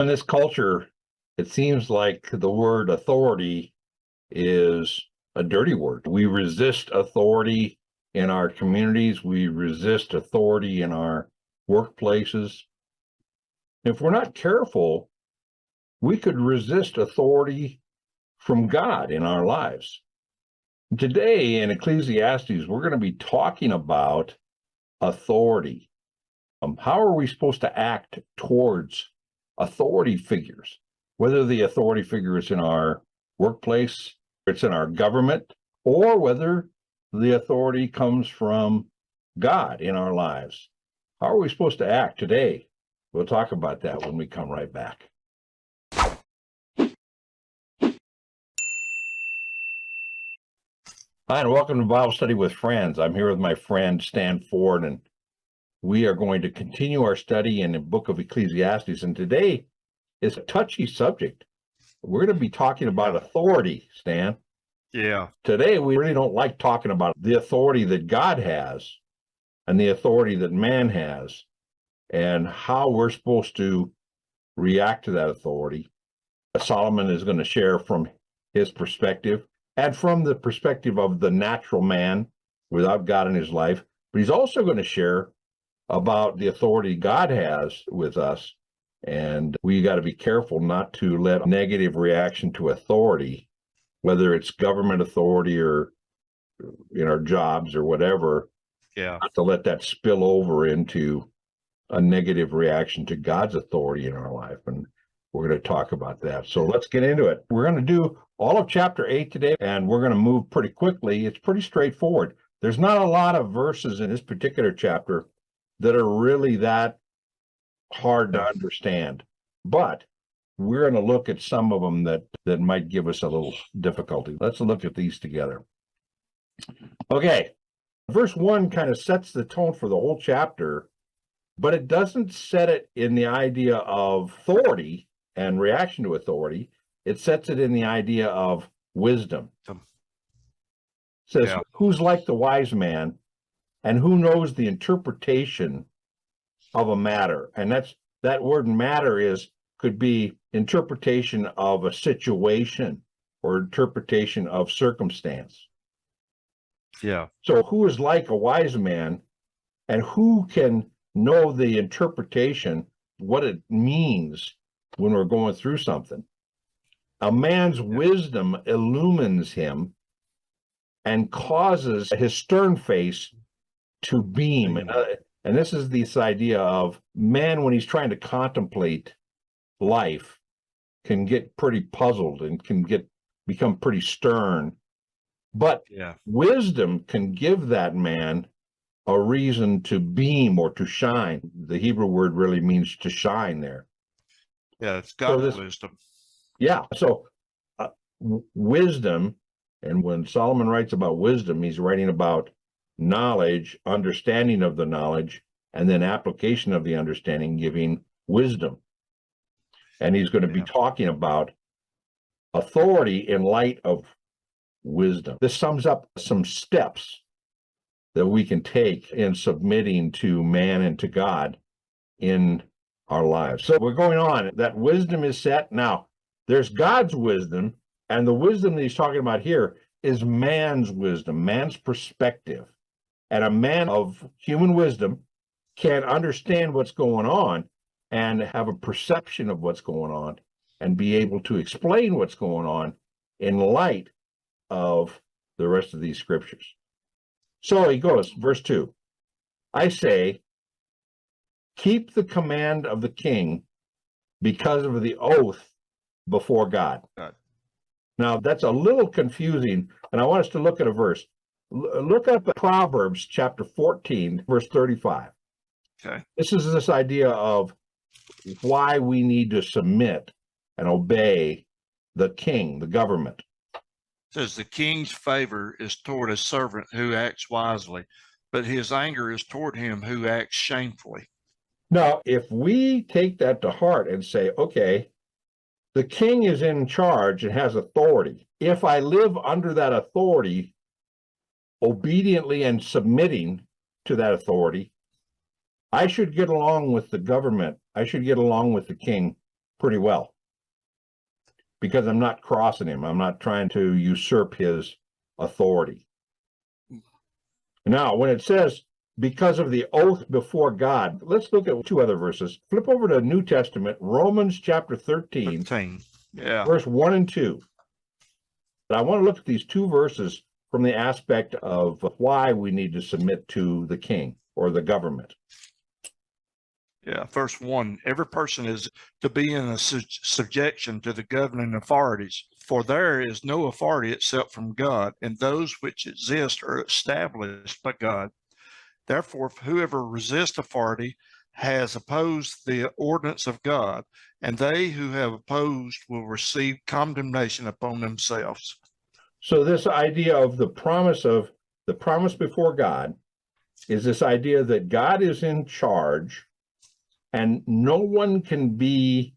In this culture, it seems like the word authority is a dirty word. We resist authority in our communities. We resist authority in our workplaces. If we're not careful, we could resist authority from God in our lives. Today in Ecclesiastes, we're going to be talking about authority. How are we supposed to act towards authority figures, whether the authority figure is in our workplace, it's in our government, or whether the authority comes from God in our lives? How are we supposed to act today? We'll talk about that when we come right back. Hi, and welcome to Bible Study with Friends. I'm here with my friend Stan Ford, and we are going to continue our study in the book of Ecclesiastes. And today is a touchy subject. We're going to be talking about authority, Stan. Yeah. Today, we really don't like talking about the authority that God has and the authority that man has and how we're supposed to react to that authority. Solomon is going to share from his perspective and from the perspective of the natural man without God in his life. But he's also going to share about the authority God has with us. And we got to be careful not to let negative reaction to authority, whether it's government authority or in our jobs or whatever, not to let that spill over into a negative reaction to God's authority in our life. And we're going to talk about that. So let's get into it. We're going to do all of chapter 8 today, and we're going to move pretty quickly. It's pretty straightforward. There's not a lot of verses in this particular chapter that are really that hard to understand, but we're going to look at some of them that might give us a little difficulty. Let's look at these together. Okay, verse 1 kind of sets the tone for the whole chapter, but it doesn't set it in the idea of authority and reaction to authority. It sets it in the idea of wisdom. It says, who's like the wise man, and who knows the interpretation of a matter? And that word matter could be interpretation of a situation or interpretation of circumstance. Yeah. So who is like a wise man, and who can know the interpretation, what it means when we're going through something? A man's wisdom illumines him and causes his stern face to beam. And this is this idea of man, when he's trying to contemplate life, can get pretty puzzled and can become pretty stern. But wisdom can give that man a reason to beam or to shine. The Hebrew word really means to shine there. Yeah, it's God's wisdom. Yeah, so wisdom, and when Solomon writes about wisdom, he's writing about knowledge, understanding of the knowledge, and then application of the understanding, giving wisdom. And he's going to be talking about authority in light of wisdom. This sums up some steps that we can take in submitting to man and to God in our lives. So we're going on. That wisdom is set. Now, there's God's wisdom, and the wisdom that he's talking about here is man's wisdom, man's perspective. And a man of human wisdom can understand what's going on and have a perception of what's going on and be able to explain what's going on in light of the rest of these scriptures. So he goes, verse 2, I say, keep the command of the king because of the oath before God. Now, that's a little confusing, and I want us to look at a verse. Look up Proverbs chapter 14, verse 35. Okay. This is this idea of why we need to submit and obey the king, the government. It says, the king's favor is toward a servant who acts wisely, but his anger is toward him who acts shamefully. Now, if we take that to heart and say, okay, the king is in charge and has authority. If I live under that authority, obediently and submitting to that authority, I should get along with the government. I should get along with the king pretty well because I'm not crossing him. I'm not trying to usurp his authority. Now, when it says because of the oath before God, let's look at two other verses. Flip over to New Testament, Romans chapter 13, 13. Yeah. verse 1 and 2. I want to look at these two verses from the aspect of why we need to submit to the king or the government. Yeah. Verse 1, every person is to be in a subjection to the governing authorities, for there is no authority except from God, and those which exist are established by God. Therefore, whoever resists authority has opposed the ordinance of God, and they who have opposed will receive condemnation upon themselves. So this idea of the promise before God is this idea that God is in charge and no one can be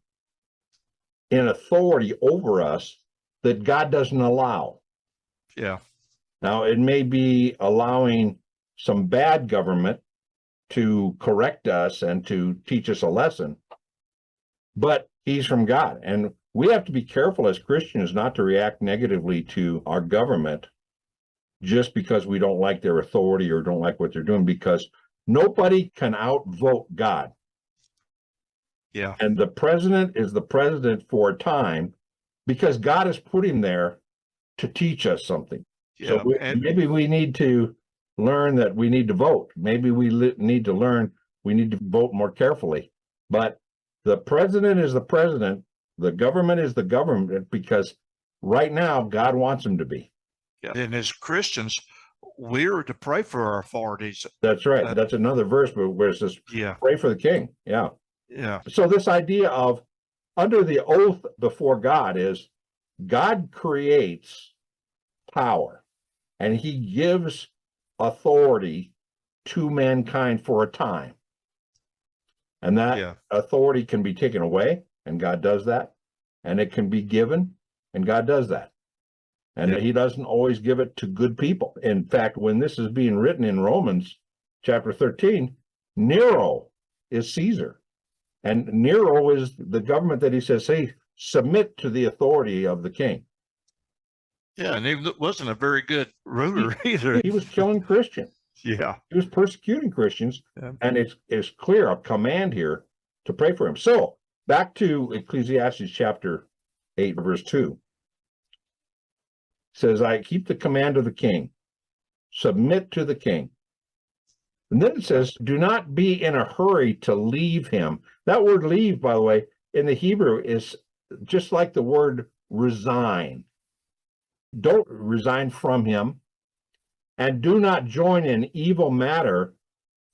in authority over us that God doesn't allow. Yeah. Now, it may be allowing some bad government to correct us and to teach us a lesson, but he's from God. And we have to be careful as Christians not to react negatively to our government just because we don't like their authority or don't like what they're doing, because nobody can outvote God. Yeah. And the president is the president for a time because God has put him there to teach us something. Yeah. So maybe we need to learn that we need to vote. Maybe we need to learn we need to vote more carefully. But the president is the president. The government is the government because right now God wants him to be. Yeah. And as Christians, we're to pray for our authorities. That's right. That's another verse where it says, yeah, pray for the king. Yeah. Yeah. So this idea of under the oath before God is God creates power and he gives authority to mankind for a time. And that authority can be taken away, and God does that. And it can be given, and God does that. And he doesn't always give it to good people. In fact, when this is being written in Romans chapter 13, Nero is Caesar. And Nero is the government that he says, hey, submit to the authority of the king. Yeah, and he wasn't a very good ruler either. He was killing Christians. Yeah. He was persecuting Christians. Yeah. And it's clear, a command here to pray for him. So back to Ecclesiastes chapter 8, verse 2. It says, I keep the command of the king, submit to the king. And then it says, do not be in a hurry to leave him. That word leave, by the way, in the Hebrew is just like the word resign. Don't resign from him, and do not join in evil matter,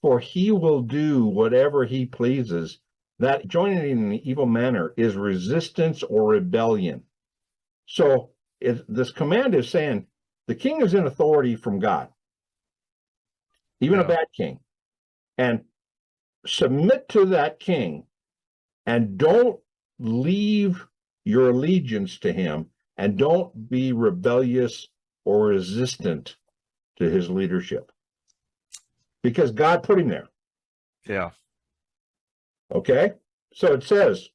for he will do whatever he pleases. That joining in an evil manner is resistance or rebellion. So this command is saying the king is in authority from God, even a bad king, and submit to that king and don't leave your allegiance to him and don't be rebellious or resistant to his leadership because God put him there. Yeah. Okay. So it says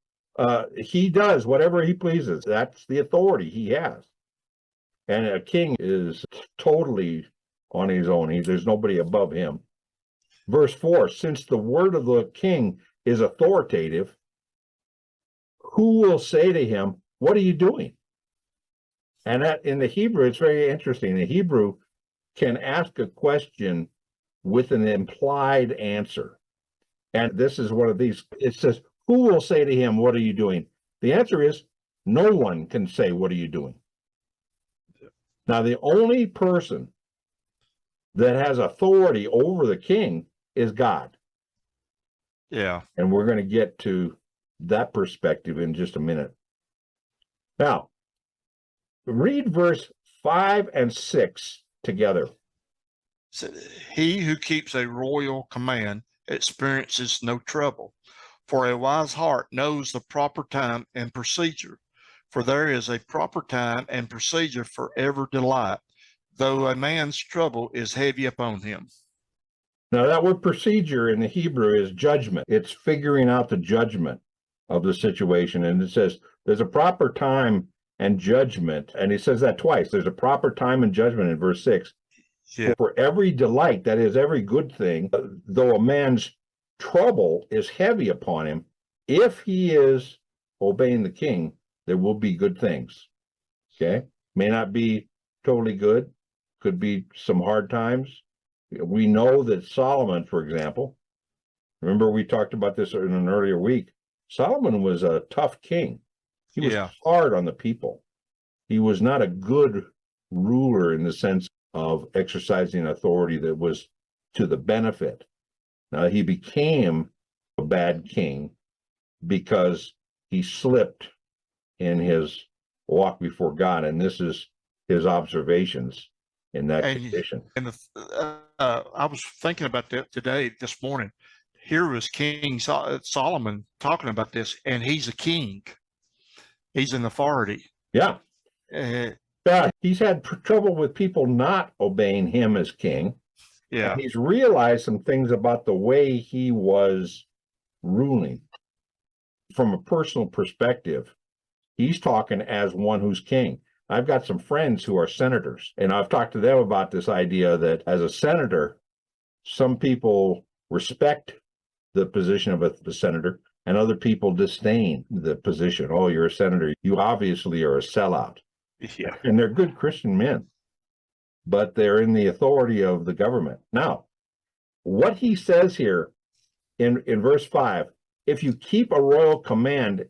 he does whatever he pleases. That's the authority he has. And a king is totally on his own. There's nobody above him. Verse 4, since the word of the king is authoritative, who will say to him, what are you doing? And that in the Hebrew, it's very interesting. The Hebrew can ask a question with an implied answer. And this is one of these. It says, who will say to him, what are you doing? The answer is, no one can say, what are you doing? Now, the only person that has authority over the king is God. Yeah. And we're going to get to that perspective in just a minute. Now, read verse 5 and 6 together. So he who keeps a royal command experiences no trouble, for a wise heart knows the proper time and procedure. For there is a proper time and procedure for every delight, though a man's trouble is heavy upon him. Now, that word procedure in the Hebrew is judgment. It's figuring out the judgment. of the situation. And it says there's a proper time and judgment. And he says that twice. There's a proper time and judgment in verse 6. Yeah. For every delight, that is every good thing, though a man's trouble is heavy upon him, if he is obeying the king, there will be good things. Okay. May not be totally good. Could be some hard times. We know that Solomon, for example, remember we talked about this in an earlier week. Solomon was a tough king. He was hard on the people. He was not a good ruler in the sense of exercising authority that was to the benefit. Now, he became a bad king because he slipped in his walk before God, and this is his observations in that condition. And I was thinking about that this morning. Here was King Solomon talking about this, and he's a king. He's an authority. Yeah. He's had trouble with people not obeying him as king. Yeah. And he's realized some things about the way he was ruling. From a personal perspective, he's talking as one who's king. I've got some friends who are senators, and I've talked to them about this idea that as a senator, some people respect the position of the senator, and other people disdain the position. Oh, you're a senator. You obviously are a sellout. Yeah. And they're good Christian men, but they're in the authority of the government. Now, what he says here in verse 5, if you keep a royal command,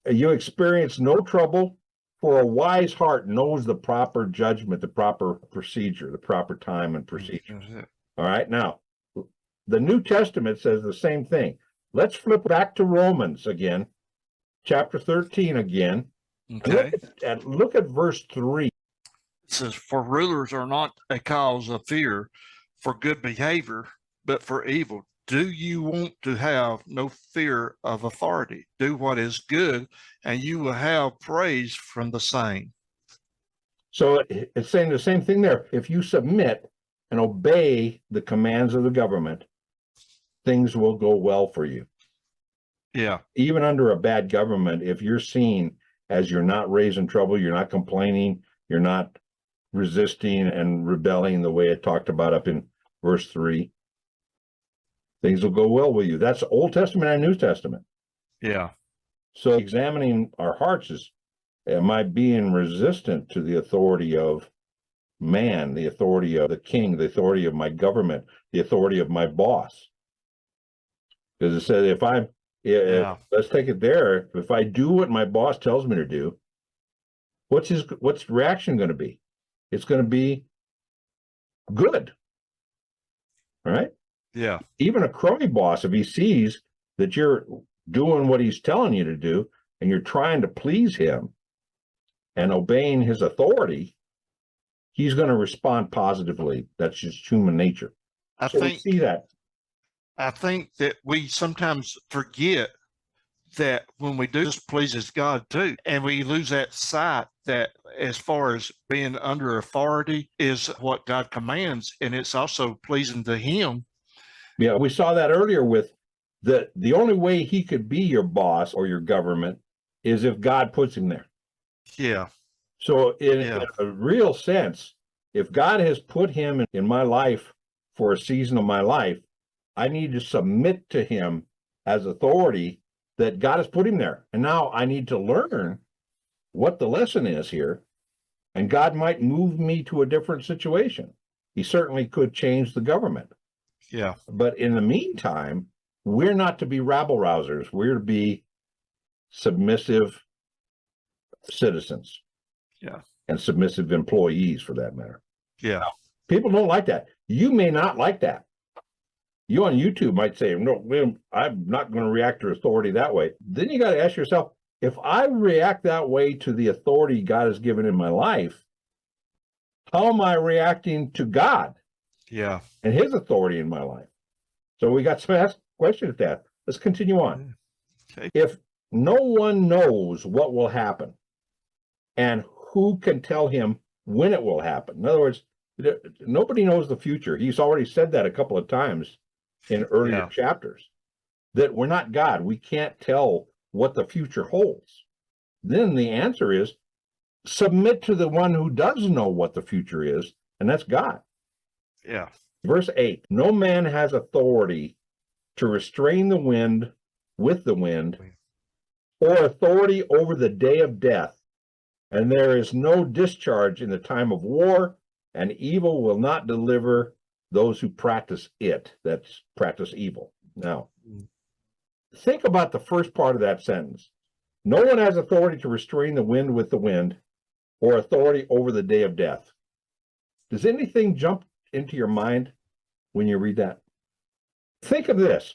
you experience no trouble, for a wise heart knows the proper judgment, the proper procedure, the proper time and procedure. All right. Now, the New Testament says the same thing. Let's flip back to Romans again, chapter 13 again. Okay. Look at verse 3. It says, for rulers are not a cause of fear for good behavior, but for evil. Do you want to have no fear of authority? Do what is good, and you will have praise from the same. So it's saying the same thing there. If you submit and obey the commands of the government, things will go well for you. Yeah. Even under a bad government, if you're seen as you're not raising trouble, you're not complaining, you're not resisting and rebelling the way it talked about up in verse 3, things will go well with you. That's Old Testament and New Testament. Yeah. So examining our hearts is, am I being resistant to the authority of man, the authority of the king, the authority of my government, the authority of my boss? Because it said, let's take it there. If I do what my boss tells me to do, what's the reaction going to be? It's going to be good. All right. Yeah. Even a crummy boss, if he sees that you're doing what he's telling you to do and you're trying to please him and obeying his authority, he's going to respond positively. That's just human nature. We see that. I think that we sometimes forget that when we do, this pleases God too. And we lose that sight that as far as being under authority is what God commands, and it's also pleasing to him. Yeah, we saw that earlier with the only way he could be your boss or your government is if God puts him there. Yeah. So in a real sense, if God has put him in my life for a season of my life, I need to submit to him as authority that God has put him there. And now I need to learn what the lesson is here. And God might move me to a different situation. He certainly could change the government. Yeah. But in the meantime, we're not to be rabble rousers. We're to be submissive citizens. Yeah. And submissive employees, for that matter. Yeah. People don't like that. You may not like that. You on YouTube might say, no, I'm not going to react to authority that way. Then you got to ask yourself, if I react that way to the authority God has given in my life, how am I reacting to God? Yeah. And his authority in my life? So we got some questions to ask. Let's continue on. Okay. If no one knows what will happen, and who can tell him when it will happen? In other words, nobody knows the future. He's already said that a couple of times in earlier chapters, that we're not God. We can't tell what the future holds. Then the answer is submit to the one who does know what the future is, and that's God. Yeah. Verse 8, no man has authority to restrain the wind with the wind, or authority over the day of death, and there is no discharge in the time of war, and evil will not deliver those who practice it. That's practice evil. Now, think about the first part of that sentence. No one has authority to restrain the wind with the wind, or authority over the day of death. Does anything jump into your mind when you read that? Think of this.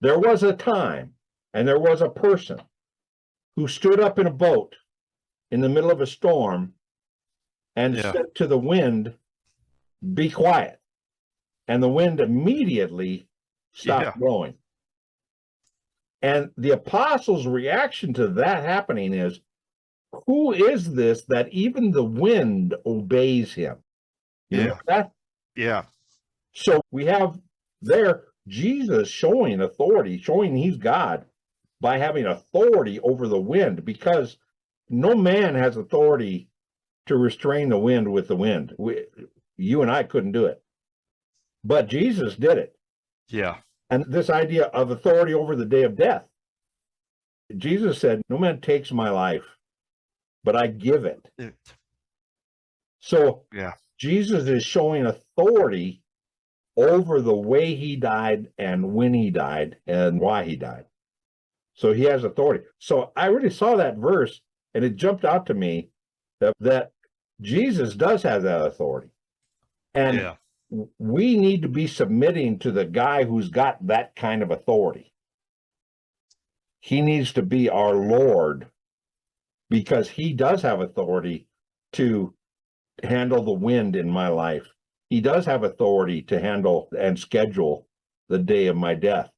There was a time, and there was a person who stood up in a boat in the middle of a storm and said to the wind, be quiet. And the wind immediately stopped blowing. And the apostles' reaction to that happening is, who is this that even the wind obeys him? You know that? Yeah. So we have there Jesus showing authority, showing he's God by having authority over the wind, because no man has authority to restrain the wind with the wind. You and I couldn't do it, but Jesus did it. Yeah. And this idea of authority over the day of death, Jesus said, no man takes my life, but I give it. So Jesus is showing authority over the way he died and when he died and why he died. So he has authority. So I really saw that verse, and it jumped out to me that Jesus does have that authority. And we need to be submitting to the guy who's got that kind of authority. He needs to be our Lord, because he does have authority to handle the wind in my life. He does have authority to handle and schedule the day of my death.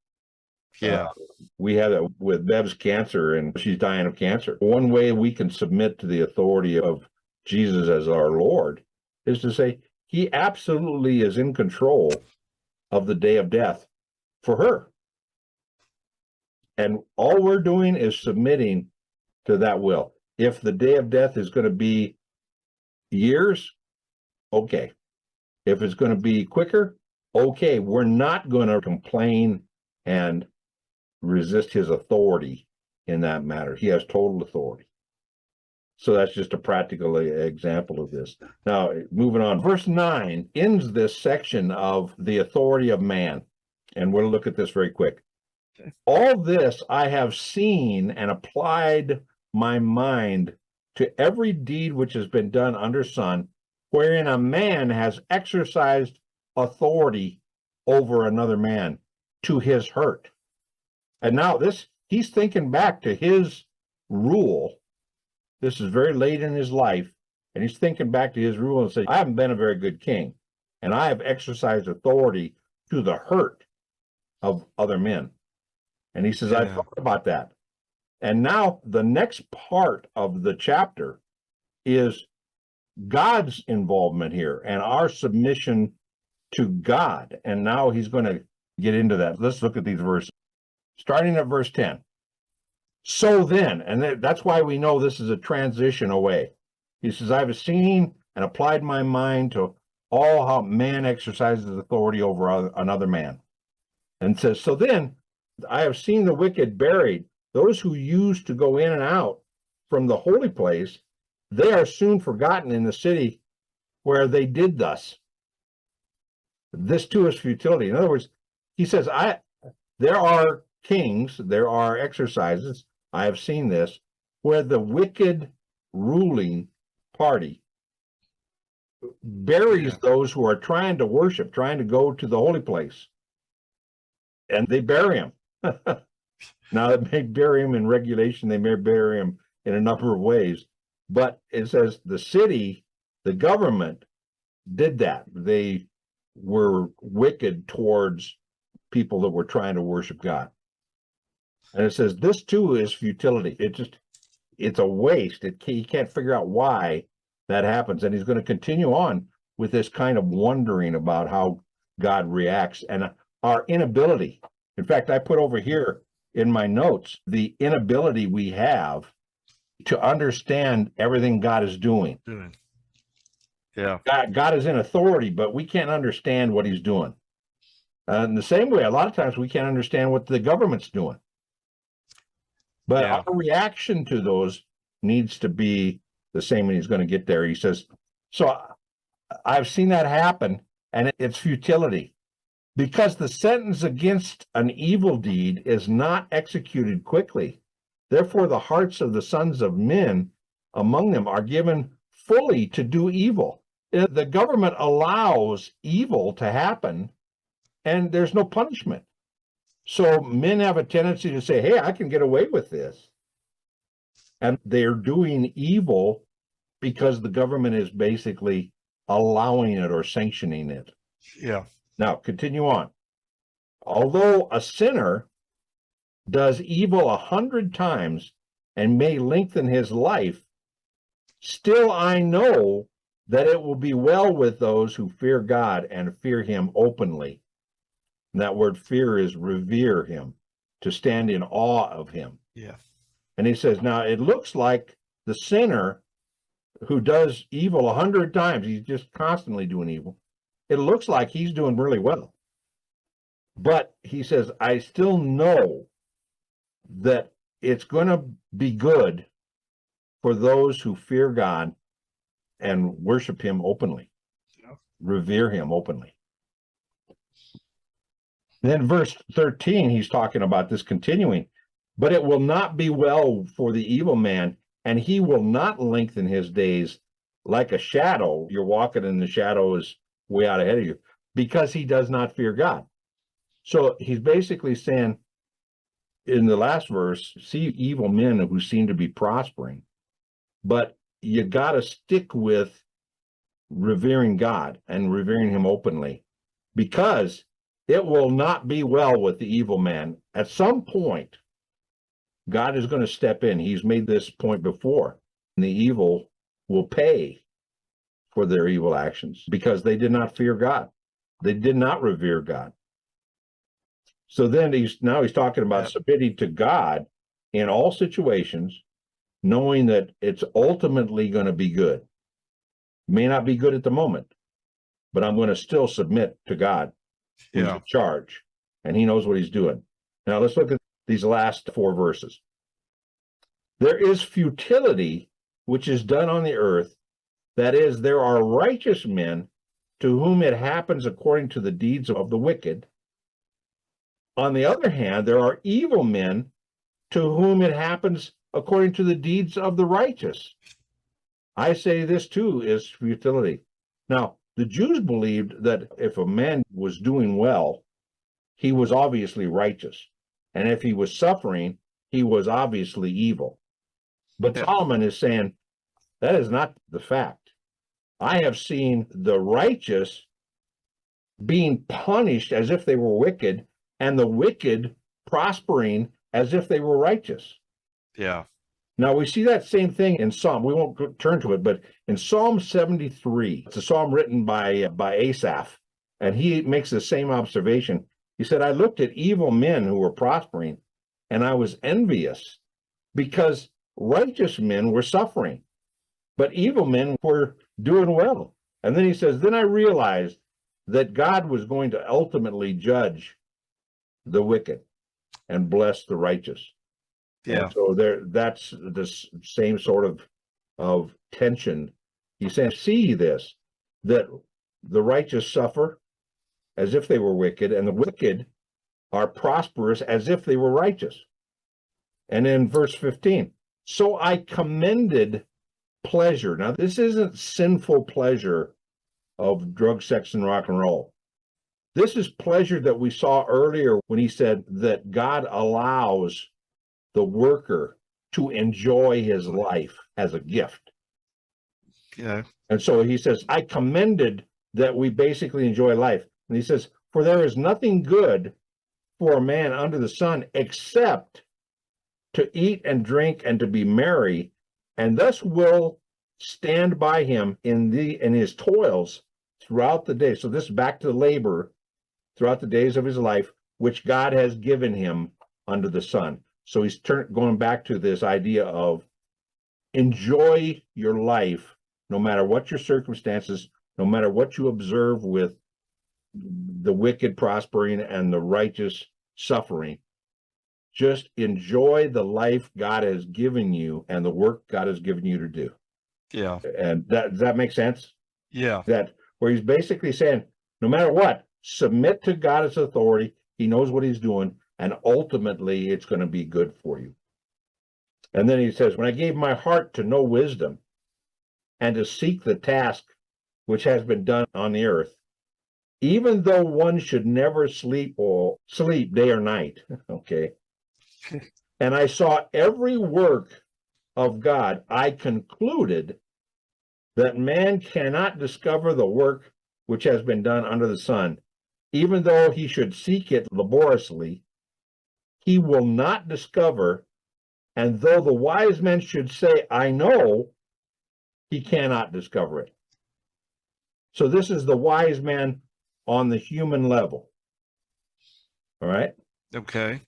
We had it with Bev's cancer, and she's dying of cancer. One way we can submit to the authority of Jesus as our Lord is to say he absolutely is in control of the day of death for her. And all we're doing is submitting to that will. If the day of death is going to be years, okay. If it's going to be quicker, okay. We're not going to complain and resist his authority in that matter. He has total authority. So that's just a practical example of this. Now, moving on. Verse 9 ends this section of the authority of man. And we'll look at this very quick. All this I have seen and applied my mind to every deed which has been done under sun, wherein a man has exercised authority over another man to his hurt. And now he's thinking back to his rule. This is very late in his life, and he's thinking back to his rule and saying, I haven't been a very good king, and I have exercised authority to the hurt of other men. And he says, I thought about that. And now the next part of the chapter is God's involvement here and our submission to God. And now he's going to get into that. Let's look at these verses. Starting at verse 10. So then, and that's why we know this is a transition away. He says, I have seen and applied my mind to all how man exercises authority over another man. And says, so then, I have seen the wicked buried. Those who used to go in and out from the holy place, they are soon forgotten in the city where they did thus. This too is futility. In other words, he says, there are kings, there are exercises, I have seen this, where the wicked ruling party buries those who are trying to worship, trying to go to the holy place, and they bury them. Now, they may bury him in regulation, they may bury him in a number of ways, but it says the city, the government did that. They were wicked towards people that were trying to worship God. And it says this too is futility. It's a waste. He can't figure out why that happens. And he's going to continue on with this kind of wondering about how God reacts and our inability. In fact, I put over here in my notes the inability we have to understand everything God is doing. Yeah. God is in authority, but we can't understand what he's doing. In the same way, a lot of times we can't understand what the government's doing. But Yeah. our reaction to those needs to be the same, and he's going to get there. He says, so I've seen that happen, and it's futility. Because the sentence against an evil deed is not executed quickly. Therefore, the hearts of the sons of men among them are given fully to do evil. The government allows evil to happen, and there's no punishment. So men have a tendency to say, hey, I can get away with this. And they're doing evil because the government is basically allowing it or sanctioning it. Yeah. Now, continue on. Although a sinner does evil 100 times and may lengthen his life, still I know that it will be well with those who fear God and fear him openly. And that word fear is revere him, to stand in awe of him. Yeah. And he says, now it looks like the sinner who does evil 100 times, he's just constantly doing evil. It looks like he's doing really well. But he says, I still know that it's going to be good for those who fear God and worship him openly, revere him openly. Then verse 13, he's talking about this continuing, but it will not be well for the evil man, and he will not lengthen his days like a shadow. You're walking and the shadow is way out ahead of you because he does not fear God. So he's basically saying in the last verse, see evil men who seem to be prospering, but you got to stick with revering God and revering him openly, because it will not be well with the evil man. At some point, God is going to step in. He's made this point before. And the evil will pay for their evil actions because they did not fear God. They did not revere God. So then he's talking about submitting to God in all situations, knowing that it's ultimately going to be good. May not be good at the moment, but I'm going to still submit to God, who's in charge, and he knows what he's doing. Now let's look at these last 4 verses. There is futility which is done on the earth, that is, there are righteous men to whom it happens according to the deeds of the wicked. On the other hand, there are evil men to whom it happens according to the deeds of the righteous. I say this too is futility. Now, the Jews believed that if a man was doing well, he was obviously righteous. And if he was suffering, he was obviously evil. But Solomon is saying that is not the fact. I have seen the righteous being punished as if they were wicked, and the wicked prospering as if they were righteous. Yeah. Now we see that same thing in Psalm. We won't turn to it, but in Psalm 73, it's a psalm written by Asaph, and he makes the same observation. He said, I looked at evil men who were prospering, and I was envious because righteous men were suffering, but evil men were doing well. And then he says, then I realized that God was going to ultimately judge the wicked and bless the righteous. Yeah. And so that's the same sort of tension. He's saying, see this, that the righteous suffer as if they were wicked, and the wicked are prosperous as if they were righteous. And in verse 15, so I commended pleasure. Now, this isn't sinful pleasure of drug, sex, and rock and roll. This is pleasure that we saw earlier when he said that God allows the worker to enjoy his life as a gift. Yeah. And so he says, I commended that we basically enjoy life. And he says, for there is nothing good for a man under the sun except to eat and drink and to be merry, and thus will stand by him in his toils throughout the day. So this is back to labor throughout the days of his life, which God has given him under the sun. So he's going back to this idea of enjoy your life, no matter what your circumstances, no matter what you observe with the wicked prospering and the righteous suffering. Just enjoy the life God has given you and the work God has given you to do. Yeah. And does that make sense? Yeah. That where he's basically saying, no matter what, submit to God's authority. He knows what he's doing, and ultimately it's going to be good for you. And then he says, when I gave my heart to know wisdom and to seek the task which has been done on the earth, even though one should never sleep day or night, okay, and I saw every work of God, I concluded that man cannot discover the work which has been done under the sun. Even though he should seek it laboriously, he will not discover, and though the wise men should say, I know, he cannot discover it. So this is the wise man on the human level. All right? Okay.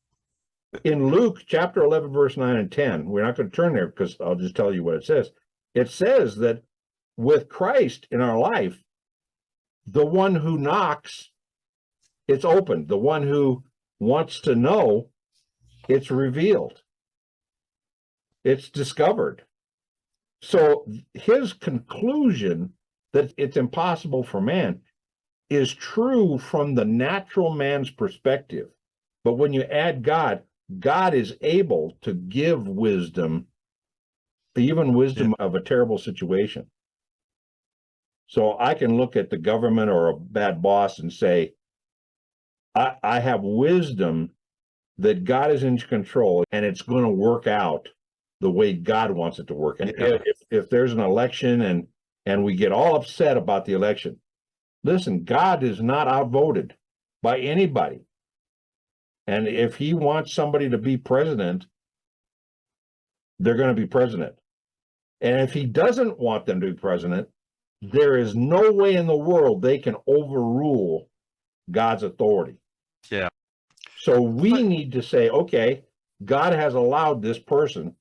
In Luke chapter 11, verse 9 and 10, we're not going to turn there because I'll just tell you what it says. It says that with Christ in our life, the one who knocks, it's opened. The one who wants to know, it's revealed. It's discovered. So his conclusion that it's impossible for man is true from the natural man's perspective. But when you add God, God is able to give wisdom, even wisdom of a terrible situation. So I can look at the government or a bad boss and say, I have wisdom that God is in control and it's going to work out the way God wants it to work. And if there's an election and we get all upset about the election, listen, God is not outvoted by anybody. And if he wants somebody to be president, they're going to be president. And if he doesn't want them to be president, there is no way in the world they can overrule God's authority. Yeah. So we need to say, okay, God has allowed this person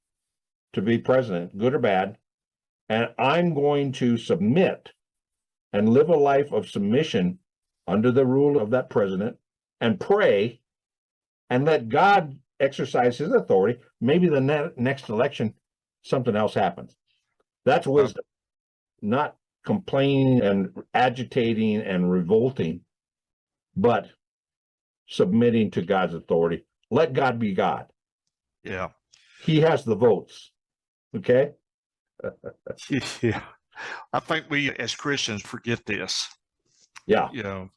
to be president, good or bad, and I'm going to submit and live a life of submission under the rule of that president and pray and let God exercise his authority. Maybe the next election, something else happens. That's wisdom, not complaining and agitating and revolting, but submitting to God's authority. Let God be God. Yeah. He has the votes. Okay? Yeah. I think we as Christians forget this. Yeah. You know,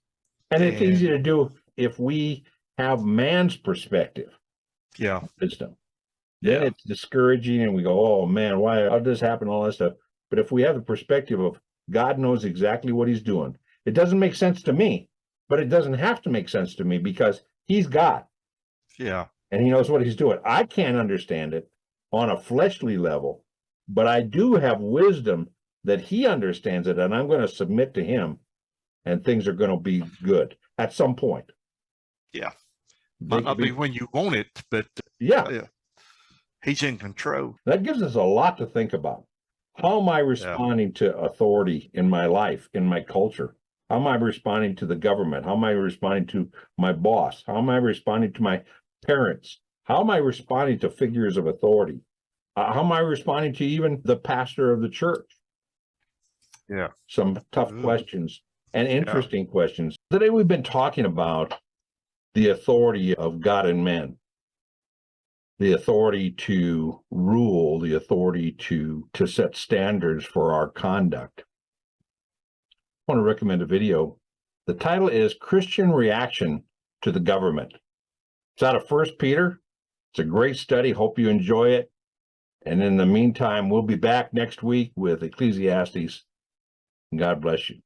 and it's easy to do if we have man's perspective. Yeah. Wisdom. Then it's discouraging and we go, oh man, why how did this happen? All that stuff. But if we have the perspective of God knows exactly what he's doing, it doesn't make sense to me, but it doesn't have to make sense to me because he's God. Yeah. And he knows what he's doing. I can't understand it on a fleshly level, but I do have wisdom that he understands it, and I'm going to submit to him, and things are going to be good at some point. Yeah. Might not be when you want it, but he's in control. That gives us a lot to think about. How am I responding to authority in my life, in my culture? How am I responding to the government? How am I responding to my boss? How am I responding to my parents? How am I responding to figures of authority? How am I responding to even the pastor of the church? Yeah. Some tough questions and interesting questions. Today we've been talking about the authority of God and men, the authority to rule, the authority to set standards for our conduct. I want to recommend a video. The title is Christian Reaction to the Government. It's out of 1 Peter. It's a great study. Hope you enjoy it. And in the meantime, we'll be back next week with Ecclesiastes. God bless you.